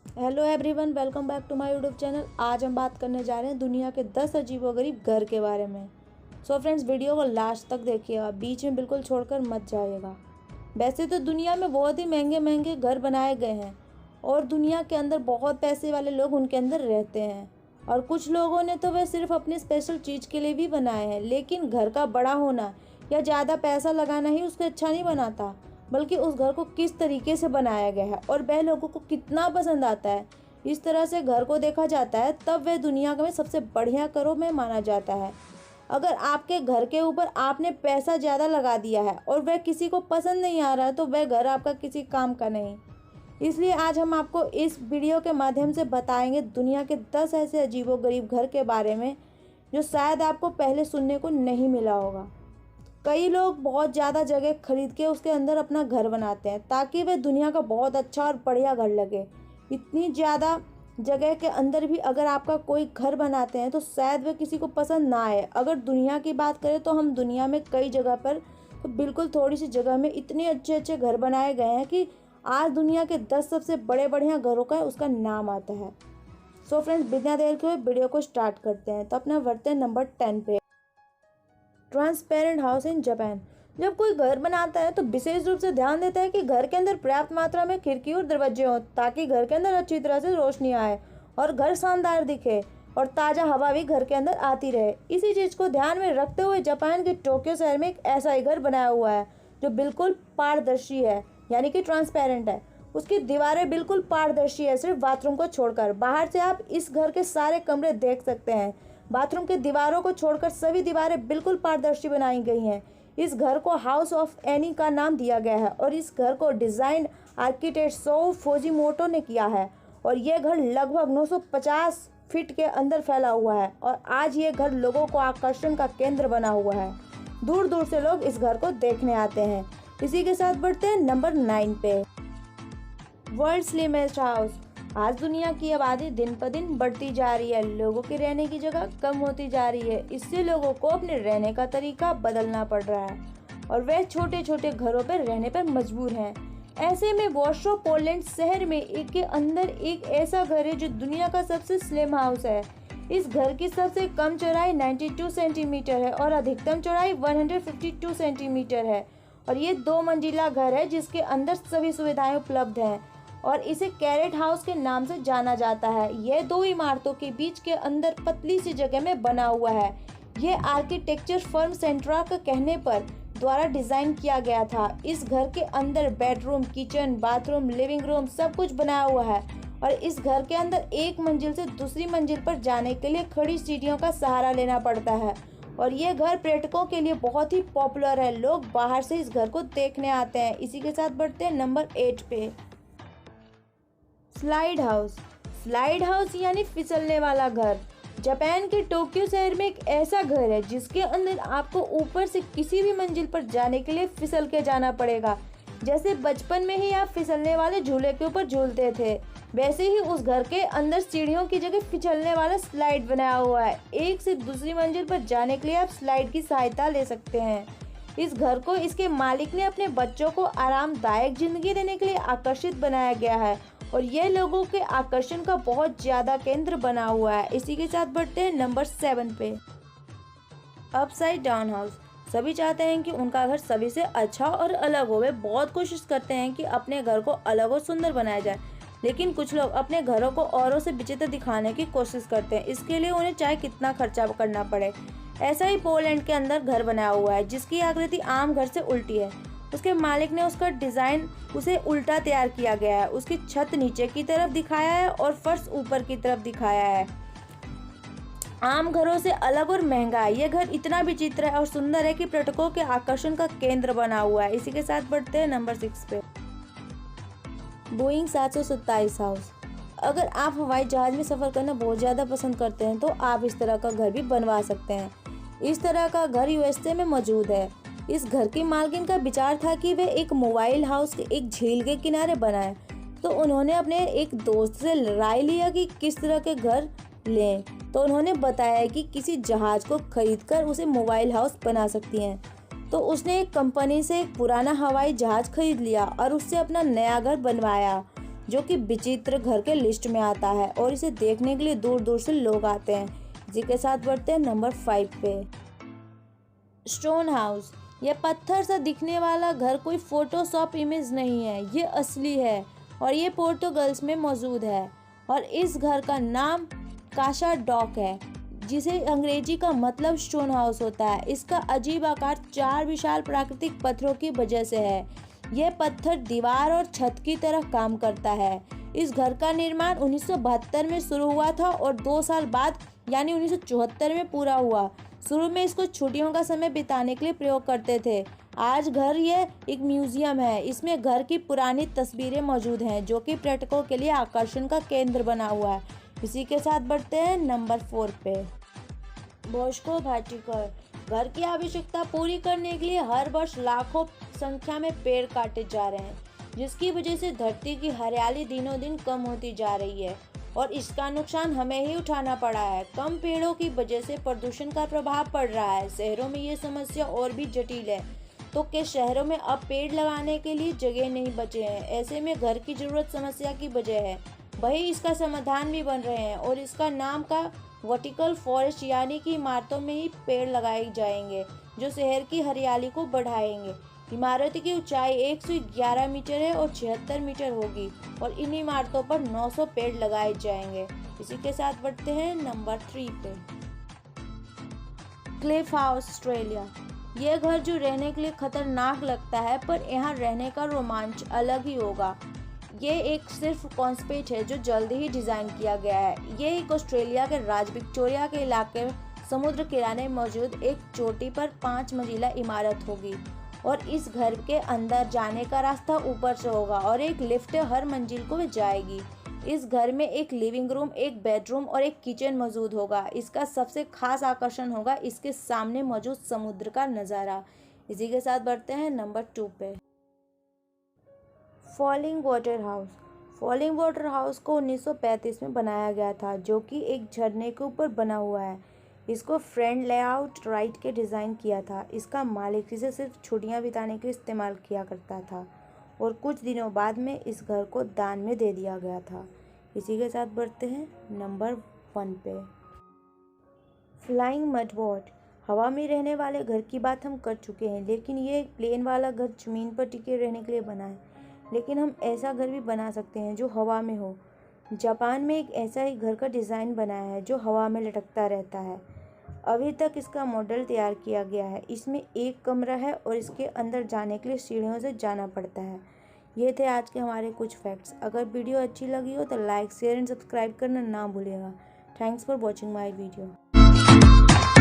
Hello everyone, welcome back to my YouTube channel. आज हम बात करने जा रहे हैं दुनिया के 10 अजीबोगरीब घर के बारे में। सो फ्रेंड्स, वीडियो को लास्ट तक देखिएगा, बीच में बिल्कुल छोड़कर मत जाइएगा। वैसे तो दुनिया में बहुत ही महंगे महंगे घर बनाए गए हैं और दुनिया के अंदर बहुत पैसे वाले लोग उनके अंदर रहते हैं, और कुछ लोगों ने तो वह सिर्फ अपनी स्पेशल चीज़ के लिए भी बनाए हैं। लेकिन घर का बड़ा होना या ज़्यादा पैसा लगाना ही उसको अच्छा नहीं बनाता, बल्कि उस घर को किस तरीके से बनाया गया है और वह लोगों को कितना पसंद आता है, इस तरह से घर को देखा जाता है, तब वह दुनिया में सबसे बढ़िया घरों में माना जाता है। अगर आपके घर के ऊपर आपने पैसा ज़्यादा लगा दिया है और वह किसी को पसंद नहीं आ रहा है, तो वह घर आपका किसी काम का नहीं। इसलिए आज हम आपको इस वीडियो के माध्यम से बताएंगे दुनिया के 10 ऐसे अजीबोगरीब घर के बारे में जो शायद आपको पहले सुनने को नहीं मिला होगा। कई लोग बहुत ज़्यादा जगह खरीद के उसके अंदर अपना घर बनाते हैं ताकि वह दुनिया का बहुत अच्छा और बढ़िया घर लगे। इतनी ज़्यादा जगह के अंदर भी अगर आपका कोई घर बनाते हैं तो शायद वह किसी को पसंद ना आए। अगर दुनिया की बात करें तो हम दुनिया में कई जगह पर तो बिल्कुल थोड़ी सी जगह में इतने अच्छे अच्छे घर बनाए गए हैं कि आज दुनिया के 10 सबसे बड़े बढ़िया घरों का उसका नाम आता है। सो फ्रेंड्स, बिना देर के हुए वीडियो को स्टार्ट करते हैं। तो अपना बढ़ते हैं नंबर 10 पे। Transparent house in Japan. जब कोई घर बनाता है तो विशेष रूप से ध्यान देता है कि घर के अंदर पर्याप्त मात्रा में खिड़की और दरवाजे हों ताकि घर के अंदर अच्छी तरह से रोशनी आए और घर शानदार दिखे और ताज़ा हवा भी घर के अंदर आती रहे। इसी चीज़ को ध्यान में रखते हुए जापान के टोक्यो शहर में एक ऐसा ही घर बनाया हुआ है जो बिल्कुल पारदर्शी है, यानी कि ट्रांसपेरेंट है। उसकी दीवारें बिल्कुल पारदर्शी है, सिर्फ बाथरूम को छोड़कर। बाहर से आप इस घर के सारे कमरे देख सकते हैं। बाथरूम के दीवारों को छोड़कर सभी दीवारें बिल्कुल पारदर्शी बनाई गई हैं। इस घर को हाउस ऑफ एनी का नाम दिया गया है और इस घर को डिज़ाइन आर्किटेक्ट सो फुजीमोटो ने किया है। और ये घर लगभग 950 फीट के अंदर फैला हुआ है और आज ये घर लोगों को आकर्षण का केंद्र बना हुआ है। दूर दूर से लोग इस घर को देखने आते हैं। इसी के साथ बढ़ते हैं नंबर 9 पे। World slimmest house. आज दुनिया की आबादी दिन पर दिन बढ़ती जा रही है, लोगों के रहने की जगह कम होती जा रही है। इससे लोगों को अपने रहने का तरीका बदलना पड़ रहा है और वे छोटे छोटे घरों पर रहने पर मजबूर हैं। ऐसे में वॉर्सो पोलैंड शहर में एक के अंदर एक ऐसा घर है जो दुनिया का सबसे स्लिम हाउस है। इस घर की सबसे कम चौड़ाई 92 सेंटीमीटर है और अधिकतम चौड़ाई 152 सेंटीमीटर है और ये 2 मंजिला घर है जिसके अंदर सभी सुविधाएं उपलब्ध हैं और इसे कैरेट हाउस के नाम से जाना जाता है। यह 2 इमारतों के बीच के अंदर पतली सी जगह में बना हुआ है। यह आर्किटेक्चर फर्म सेंट्रा के कहने पर द्वारा डिजाइन किया गया था। इस घर के अंदर bedroom, kitchen, bathroom, living room सब कुछ बनाया हुआ है और इस घर के अंदर एक मंजिल से दूसरी मंजिल पर जाने के लिए खड़ी सीढ़ियों का सहारा लेना पड़ता है और ये घर पर्यटकों के लिए बहुत ही पॉपुलर है। लोग बाहर से इस घर को देखने आते हैं। इसी के साथ बढ़ते हैं नंबर 8 पे। Slide house. स्लाइड हाउस यानी फिसलने वाला घर। जापान के टोक्यो शहर में एक ऐसा घर है जिसके अंदर आपको ऊपर से किसी भी मंजिल पर जाने के लिए फिसल के जाना पड़ेगा। जैसे बचपन में ही आप फिसलने वाले झूले के ऊपर झूलते थे, वैसे ही उस घर के अंदर सीढ़ियों की जगह फिसलने वाला स्लाइड बनाया हुआ है। एक से दूसरी मंजिल पर जाने के लिए आप स्लाइड की सहायता ले सकते हैं। इस घर को इसके मालिक ने अपने बच्चों को आरामदायक जिंदगी देने के लिए आकर्षित बनाया गया है और ये लोगों के आकर्षण का बहुत ज्यादा केंद्र बना हुआ है। इसी के साथ बढ़ते हैं नंबर 7 पे। Upside down house. सभी चाहते हैं कि उनका घर सभी से अच्छा और अलग हो। वे बहुत कोशिश करते हैं कि अपने घर को अलग और सुंदर बनाया जाए, लेकिन कुछ लोग अपने घरों को औरों से विचित्र दिखाने की कोशिश करते हैं। इसके लिए उन्हें चाहे कितना खर्चा करना पड़े। ऐसा ही पोलैंड के अंदर घर बनाया हुआ है जिसकी आकृति आम घर से उल्टी है। उसके मालिक ने उसका डिज़ाइन उसे उल्टा तैयार किया गया है। उसकी छत नीचे की तरफ दिखाया है और फर्श ऊपर की तरफ दिखाया है। आम घरों से अलग और महंगा है। यह घर इतना विचित्र है और सुंदर है कि पर्यटकों के आकर्षण का केंद्र बना हुआ है। इसी के साथ बढ़ते हैं नंबर 6 पे। Boeing 727 house. अगर आप हवाई जहाज में सफ़र करना बहुत ज़्यादा पसंद करते हैं तो आप इस तरह का घर भी बनवा सकते हैं। इस तरह का घर यूएसए में मौजूद है। इस घर की मालकिन का विचार था कि वे एक मोबाइल हाउस के एक झील के किनारे बनाएं, तो उन्होंने अपने एक दोस्त से राय लिया कि किस तरह के घर लें। तो उन्होंने बताया कि किसी जहाज को खरीदकर उसे मोबाइल हाउस बना सकती हैं। तो उसने एक कंपनी से एक पुराना हवाई जहाज खरीद लिया और उससे अपना नया घर बनवाया। जो कि विचित्र घर के लिस्ट में आता है और इसे देखने के लिए दूर दूर से लोग आते हैं। इसी के साथ बढ़ते हैं नंबर 5 पे। Stone house. यह पत्थर सा दिखने वाला घर कोई फोटोशॉप इमेज नहीं है, ये असली है और ये पोर्टुगल्स में मौजूद है। और इस घर का नाम काशा डॉक है, जिसे अंग्रेजी का मतलब स्टोन हाउस होता है। इसका अजीब आकार 4 विशाल प्राकृतिक पत्थरों की वजह से है। यह पत्थर दीवार और छत की तरह काम करता है। इस घर का निर्माण 1972 में शुरू हुआ था और 2 साल बाद यानी 1974 में पूरा हुआ। शुरू में इसको छुट्टियों का समय बिताने के लिए प्रयोग करते थे। आज घर ये एक म्यूजियम है। इसमें घर की पुरानी तस्वीरें मौजूद हैं, जो कि पर्यटकों के लिए आकर्षण का केंद्र बना हुआ है। इसी के साथ बढ़ते हैं नंबर 4 पे। बॉस्को भाटीकर। घर की आवश्यकता पूरी करने के लिए हर वर्ष लाखों संख्या में पेड़ काटे जा रहे हैं, जिसकी वजह से धरती की हरियाली दिनों दिन कम होती जा रही है और इसका नुकसान हमें ही उठाना पड़ा है। कम पेड़ों की वजह से प्रदूषण का प्रभाव पड़ रहा है। शहरों में ये समस्या और भी जटिल है, तो के शहरों में अब पेड़ लगाने के लिए जगह नहीं बचे हैं। ऐसे में घर की जरूरत समस्या की वजह है, वही इसका समाधान भी बन रहे हैं और इसका नाम का वर्टिकल फॉरेस्ट यानी कि इमारतों में ही पेड़ लगाए जाएंगे, जो शहर की हरियाली को बढ़ाएंगे। इमारत की ऊंचाई 111 मीटर है और 76 मीटर होगी और इन इमारतों पर 900 पेड़ लगाए जाएंगे। इसी के साथ बढ़ते हैं नंबर 3 पे। Cliff house, Australia. यह घर जो रहने के लिए खतरनाक लगता है, पर यहाँ रहने का रोमांच अलग ही होगा। ये एक सिर्फ कॉन्सेप्ट है जो जल्दी ही डिज़ाइन किया गया है। ये एक ऑस्ट्रेलिया के राज्य विक्टोरिया के इलाके में समुद्र किनारे मौजूद एक चोटी पर 5 मंजिला इमारत होगी और इस घर के अंदर जाने का रास्ता ऊपर से होगा और एक लिफ्ट हर मंजिल को जाएगी। इस घर में एक लिविंग रूम, एक बेडरूम और एक किचन मौजूद होगा। इसका सबसे खास आकर्षण होगा इसके सामने मौजूद समुद्र का नज़ारा। इसी के साथ बढ़ते हैं नंबर 2 पे। Falling water house. Falling water house को 1935 में बनाया गया था, जो कि एक झरने के ऊपर बना हुआ है। इसको फ्रेंड लेआउट राइट के डिज़ाइन किया था। इसका मालिक इसे सिर्फ छुट्टियां बिताने के लिए इस्तेमाल किया करता था और कुछ दिनों बाद में इस घर को दान में दे दिया गया था। इसी के साथ बढ़ते हैं नंबर 1 पे। Flying mud boat. हवा में रहने वाले घर की बात हम कर चुके हैं, लेकिन ये एक प्लेन वाला घर ज़मीन पर टिके रहने के लिए बना है। लेकिन हम ऐसा घर भी बना सकते हैं जो हवा में हो। जापान में एक ऐसा ही घर का डिज़ाइन बनाया है जो हवा में लटकता रहता है। अभी तक इसका मॉडल तैयार किया गया है। इसमें एक कमरा है और इसके अंदर जाने के लिए सीढ़ियों से जाना पड़ता है। ये थे आज के हमारे कुछ फैक्ट्स। अगर वीडियो अच्छी लगी हो तो लाइक, शेयर एंड सब्सक्राइब करना ना भूलिएगा। Thanks for watching my video.